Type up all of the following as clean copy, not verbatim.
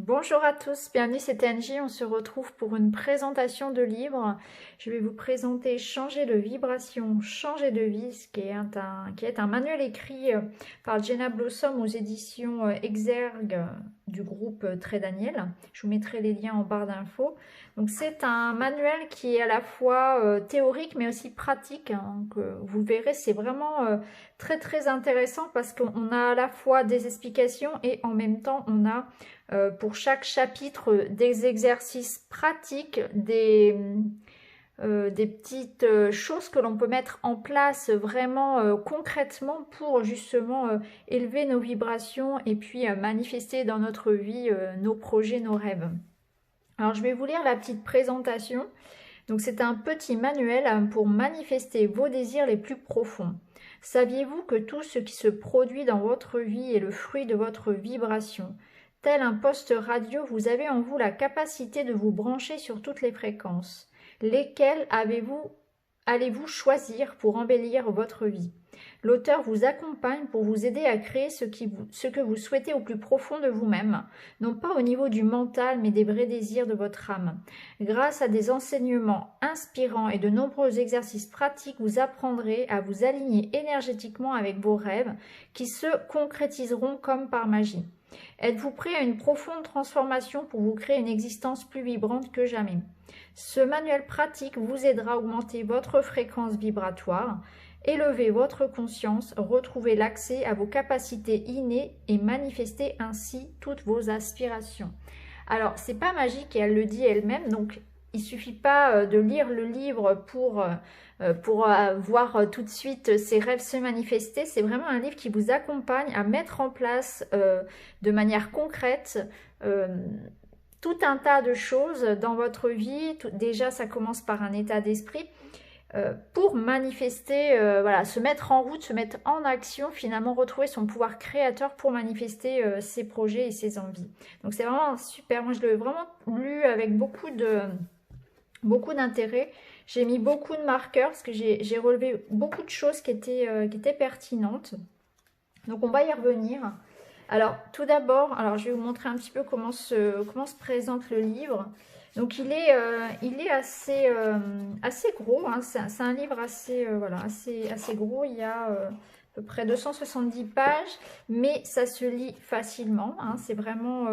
Bonjour à tous, bienvenue, c'est Angie. On se retrouve pour une présentation de livre. Je vais vous présenter Changer de vibration, changer de vie, qui est un manuel écrit par Jenna Blossom aux éditions Exergue du groupe Très Daniel. Je vous mettrai les liens en barre d'infos. Donc c'est un manuel qui est à la fois théorique mais aussi pratique. Vous verrez, c'est vraiment très intéressant parce qu'on a à la fois des explications et en même temps on a pour chaque chapitre des exercices pratiques, des petites choses que l'on peut mettre en place vraiment concrètement pour justement élever nos vibrations et puis manifester dans notre vie nos projets, nos rêves. Alors je vais vous lire la petite présentation. Donc c'est un petit manuel pour manifester vos désirs les plus profonds. Saviez-vous que tout ce qui se produit dans votre vie est le fruit de votre vibration ? Tel un poste radio, vous avez en vous la capacité de vous brancher sur toutes les fréquences. Lesquelles allez-vous choisir pour embellir votre vie? L'auteur vous accompagne pour vous aider à créer ce que vous souhaitez au plus profond de vous-même, non pas au niveau du mental, mais des vrais désirs de votre âme. Grâce à des enseignements inspirants et de nombreux exercices pratiques, vous apprendrez à vous aligner énergétiquement avec vos rêves qui se concrétiseront comme par magie. Êtes-vous prêt à une profonde transformation pour vous créer une existence plus vibrante que jamais? Ce manuel pratique vous aidera à augmenter votre fréquence vibratoire, élever votre conscience, retrouver l'accès à vos capacités innées et manifester ainsi toutes vos aspirations. Alors, c'est pas magique et elle le dit elle-même, donc il suffit pas de lire le livre pour voir tout de suite ses rêves se manifester. C'est vraiment un livre qui vous accompagne à mettre en place de manière concrète tout un tas de choses dans votre vie. Déjà, ça commence par un état d'esprit pour manifester, voilà, se mettre en route, se mettre en action, finalement retrouver son pouvoir créateur pour manifester ses projets et ses envies. Donc c'est vraiment super. Moi, je l'ai vraiment lu avec beaucoup d'intérêt. J'ai mis beaucoup de marqueurs parce que j'ai relevé beaucoup de choses qui étaient pertinentes. Donc on va y revenir. Alors tout d'abord, je vais vous montrer un petit peu comment se présente le livre. Donc il est assez gros, hein. C'est un livre assez gros. Il y a à peu près 270 pages, mais ça se lit facilement, hein. C'est vraiment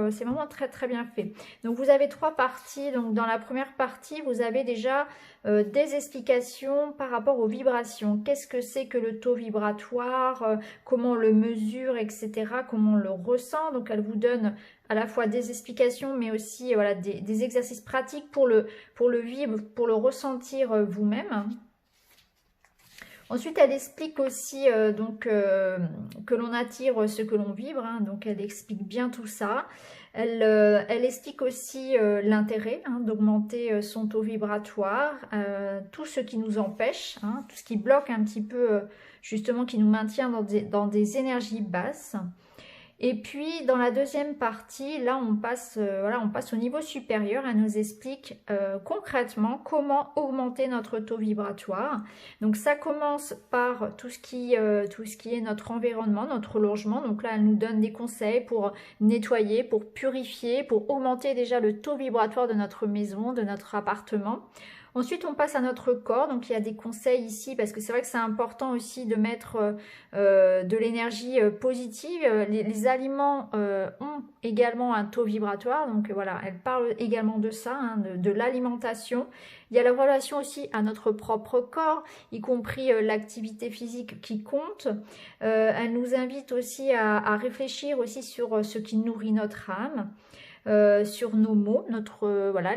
très bien fait. Donc vous avez trois parties. Donc dans la première partie, vous avez déjà des explications par rapport aux vibrations. Qu'est-ce que c'est que le taux vibratoire, comment on le mesure, etc., comment on le ressent. Donc elle vous donne à la fois des explications, mais aussi voilà, des exercices pratiques pour le vivre, pour le ressentir vous-même. Ensuite, elle explique aussi que l'on attire ce que l'on vibre, hein, donc elle explique bien tout ça. Elle explique aussi l'intérêt d'augmenter son taux vibratoire, tout ce qui nous empêche, hein, tout ce qui bloque un petit peu, justement, qui nous maintient dans des énergies basses. Et puis dans la deuxième partie, là on passe au niveau supérieur. Elle nous explique concrètement comment augmenter notre taux vibratoire. Donc ça commence par tout ce qui est notre environnement, notre logement. Donc là elle nous donne des conseils pour nettoyer, pour purifier, pour augmenter déjà le taux vibratoire de notre maison, de notre appartement. Ensuite, on passe à notre corps. Donc, il y a des conseils ici parce que c'est vrai que c'est important aussi de mettre de l'énergie positive. Les aliments ont également un taux vibratoire. Donc, voilà, elle parle également de ça, hein, de l'alimentation. Il y a la relation aussi à notre propre corps, y compris l'activité physique qui compte. Elle nous invite aussi à réfléchir aussi sur ce qui nourrit notre âme. Sur nos mots,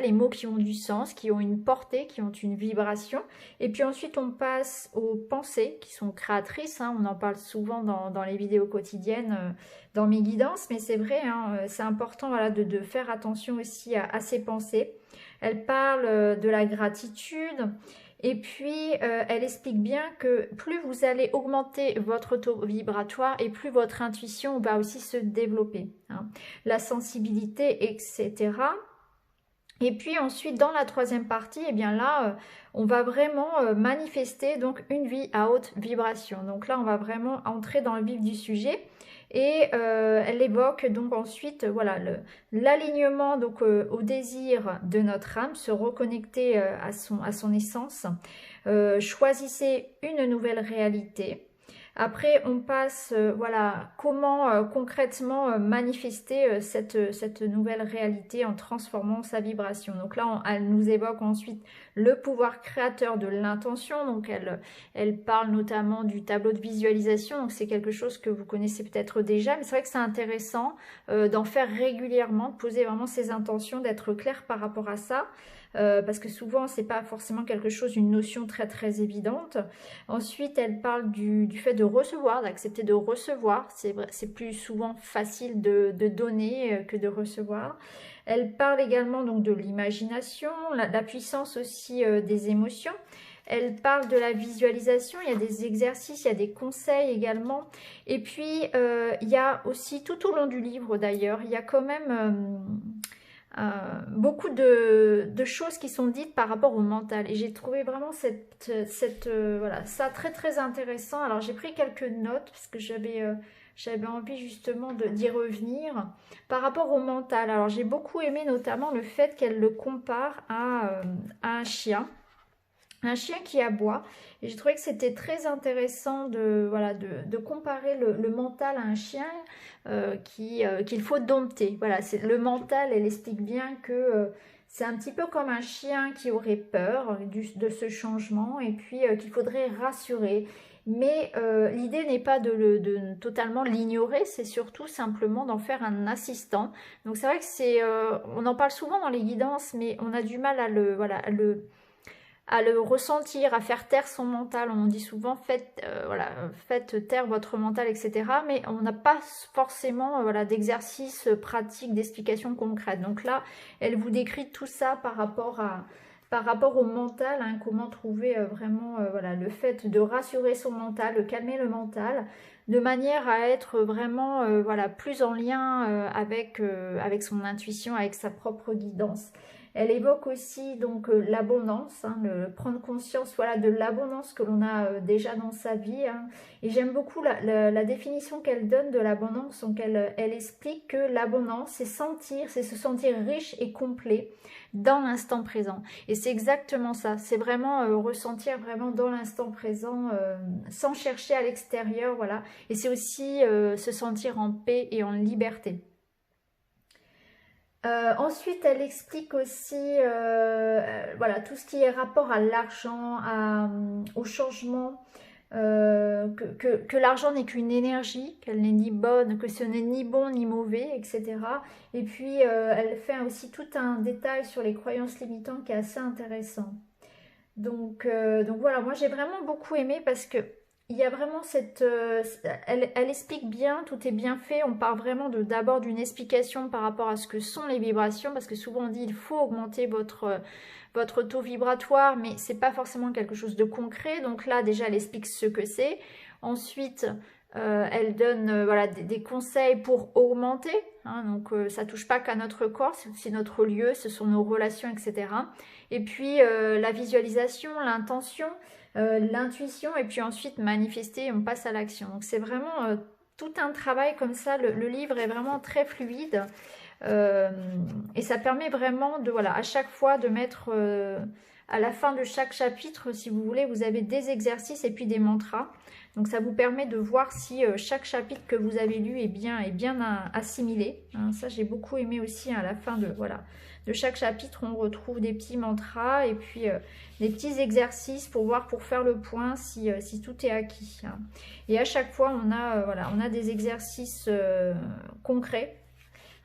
les mots qui ont du sens, qui ont une portée, qui ont une vibration. Et puis ensuite, on passe aux pensées qui sont créatrices, hein. On en parle souvent dans les vidéos quotidiennes, dans mes guidances, mais c'est vrai, hein, c'est important voilà, de faire attention aussi à ces pensées. Elle parle de la gratitude. Et puis, elle explique bien que plus vous allez augmenter votre taux vibratoire et plus votre intuition va aussi se développer, hein. La sensibilité, etc. Et puis ensuite, dans la troisième partie, eh bien là, on va vraiment manifester donc une vie à haute vibration. Donc là, on va vraiment entrer dans le vif du sujet. Et elle évoque donc ensuite voilà l'alignement donc au désir de notre âme, se reconnecter à son essence. Choisissez une nouvelle réalité. Après, on passe, voilà, comment concrètement manifester cette nouvelle réalité en transformant sa vibration. Donc là, elle nous évoque ensuite le pouvoir créateur de l'intention. Donc elle parle notamment du tableau de visualisation. Donc c'est quelque chose que vous connaissez peut-être déjà, mais c'est vrai que c'est intéressant d'en faire régulièrement, de poser vraiment ses intentions, d'être clair par rapport à ça. Parce que souvent c'est pas forcément quelque chose, une notion très très évidente. Ensuite elle parle du fait de recevoir, d'accepter de recevoir. C'est plus souvent facile de donner que de recevoir. Elle parle également donc de l'imagination, la puissance aussi des émotions. Elle parle de la visualisation, il y a des exercices, il y a des conseils également. Et puis, il y a aussi, tout au long du livre d'ailleurs, il y a quand même beaucoup de choses qui sont dites par rapport au mental. Et j'ai trouvé vraiment voilà, ça très très intéressant. Alors j'ai pris quelques notes parce que j'avais envie justement d'y revenir par rapport au mental. Alors j'ai beaucoup aimé notamment le fait qu'elle le compare à un chien. Un chien qui aboie. Et j'ai trouvé que c'était très intéressant voilà, de comparer le mental à un chien qu'il faut dompter. Voilà, c'est le mental, elle explique bien que c'est un petit peu comme un chien qui aurait peur de ce changement et puis qu'il faudrait rassurer. Mais l'idée n'est pas de totalement l'ignorer, c'est surtout simplement d'en faire un assistant. Donc c'est vrai que on en parle souvent dans les guidances, mais on a du mal voilà, à le ressentir, à faire taire son mental. On dit souvent voilà, faites taire votre mental, etc. Mais on n'a pas forcément voilà, d'exercice pratique, d'explication concrète. Donc là, elle vous décrit tout ça par rapport au mental, hein, comment trouver vraiment voilà, le fait de rassurer son mental, de calmer le mental, de manière à être vraiment voilà, plus en lien avec son intuition, avec sa propre guidance. Elle évoque aussi donc l'abondance, hein, prendre conscience voilà, de l'abondance que l'on a déjà dans sa vie. Hein. Et j'aime beaucoup la définition qu'elle donne de l'abondance. Donc elle explique que l'abondance, c'est se sentir riche et complet dans l'instant présent. Et c'est exactement ça. C'est vraiment ressentir vraiment dans l'instant présent, sans chercher à l'extérieur. Voilà. Et c'est aussi se sentir en paix et en liberté. Ensuite, elle explique aussi voilà, tout ce qui est rapport à l'argent, au changement, que l'argent n'est qu'une énergie, qu'elle n'est ni bonne, que ce n'est ni bon ni mauvais, etc. Et puis, elle fait aussi tout un détail sur les croyances limitantes qui est assez intéressant. Donc voilà, moi j'ai vraiment beaucoup aimé parce que il y a vraiment elle explique bien, tout est bien fait. On part vraiment d'abord d'une explication par rapport à ce que sont les vibrations, parce que souvent on dit il faut augmenter votre taux vibratoire, mais c'est pas forcément quelque chose de concret. Donc là déjà elle explique ce que c'est. Ensuite elle donne voilà, des conseils pour augmenter. Hein, donc ça touche pas qu'à notre corps, c'est aussi notre lieu, ce sont nos relations, etc. Et puis la visualisation, l'intention, l'intuition, et puis ensuite manifester, on passe à l'action. Donc c'est vraiment tout un travail comme ça. Le livre est vraiment très fluide et ça permet vraiment de, voilà, à chaque fois de mettre à la fin de chaque chapitre, si vous voulez, vous avez des exercices et puis des mantras. Donc ça vous permet de voir si chaque chapitre que vous avez lu est bien assimilé. Hein, ça j'ai beaucoup aimé aussi, hein, à la fin de chaque chapitre, on retrouve des petits mantras et puis des petits exercices pour faire le point si tout est acquis. Hein. Et à chaque fois, on a des exercices concrets.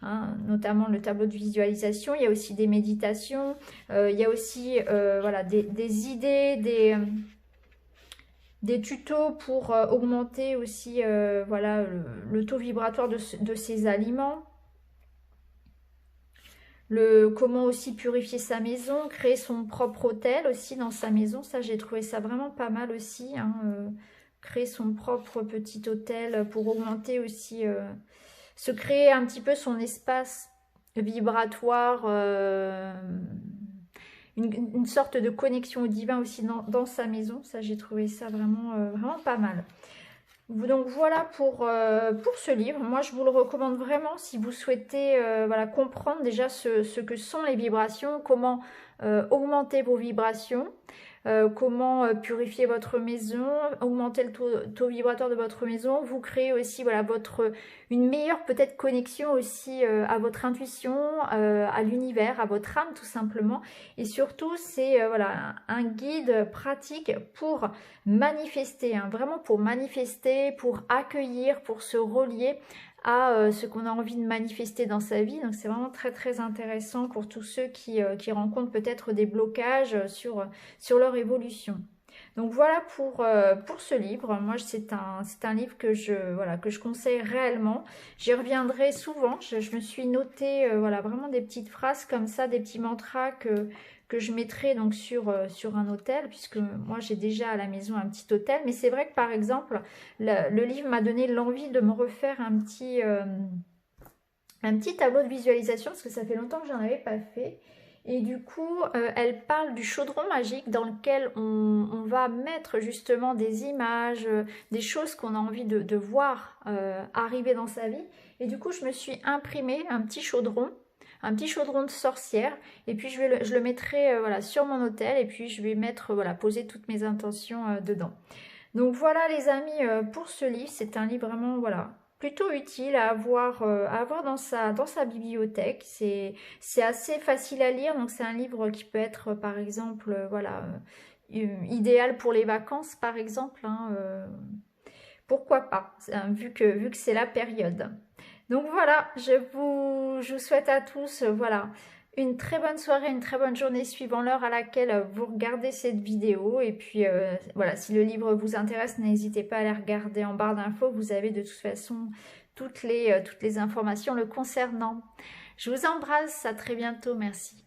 Hein, notamment le tableau de visualisation, il y a aussi des méditations, il y a aussi voilà, des idées, des tutos pour augmenter aussi voilà, le taux vibratoire de ces aliments. Comment aussi purifier sa maison, créer son propre hôtel aussi dans sa maison, ça j'ai trouvé ça vraiment pas mal aussi, hein, créer son propre petit hôtel pour augmenter aussi, se créer un petit peu son espace vibratoire, une sorte de connexion au divin aussi dans sa maison, ça j'ai trouvé ça vraiment, vraiment pas mal. Donc voilà pour ce livre. Moi, je vous le recommande vraiment si vous souhaitez voilà, comprendre déjà ce que sont les vibrations, comment augmenter vos vibrations, comment purifier votre maison, augmenter le taux vibratoire de votre maison, vous créez aussi voilà, une meilleure peut-être connexion aussi à votre intuition, à l'univers, à votre âme tout simplement. Et surtout, c'est voilà, un guide pratique pour manifester, hein, vraiment pour manifester, pour accueillir, pour se relier à ce qu'on a envie de manifester dans sa vie. Donc c'est vraiment très très intéressant pour tous ceux qui rencontrent peut-être des blocages sur leur évolution. Donc voilà pour ce livre. Moi, c'est un livre voilà, que je conseille réellement. J'y reviendrai souvent. Je me suis noté voilà, vraiment des petites phrases comme ça, des petits mantras que je mettrai donc sur un hôtel, puisque moi j'ai déjà à la maison un petit hôtel. Mais c'est vrai que par exemple, le livre m'a donné l'envie de me refaire un petit tableau de visualisation, parce que ça fait longtemps que j'en avais pas fait. Et du coup, elle parle du chaudron magique dans lequel on va mettre justement des images, des choses qu'on a envie de voir arriver dans sa vie. Et du coup, je me suis imprimé un petit chaudron de sorcière. Et puis, je le mettrai voilà, sur mon hôtel. Et puis, je vais mettre, voilà, poser toutes mes intentions dedans. Donc voilà les amis pour ce livre. C'est un livre vraiment, voilà, plutôt utile à avoir dans sa bibliothèque. C'est assez facile à lire, donc c'est un livre qui peut être par exemple voilà, idéal pour les vacances par exemple, hein, pourquoi pas, hein, vu que c'est la période. Donc voilà, je vous souhaite à tous voilà, une très bonne soirée, une très bonne journée suivant l'heure à laquelle vous regardez cette vidéo. Et puis voilà, si le livre vous intéresse, n'hésitez pas à aller regarder en barre d'infos. Vous avez de toute façon toutes les informations le concernant. Je vous embrasse, à très bientôt, merci.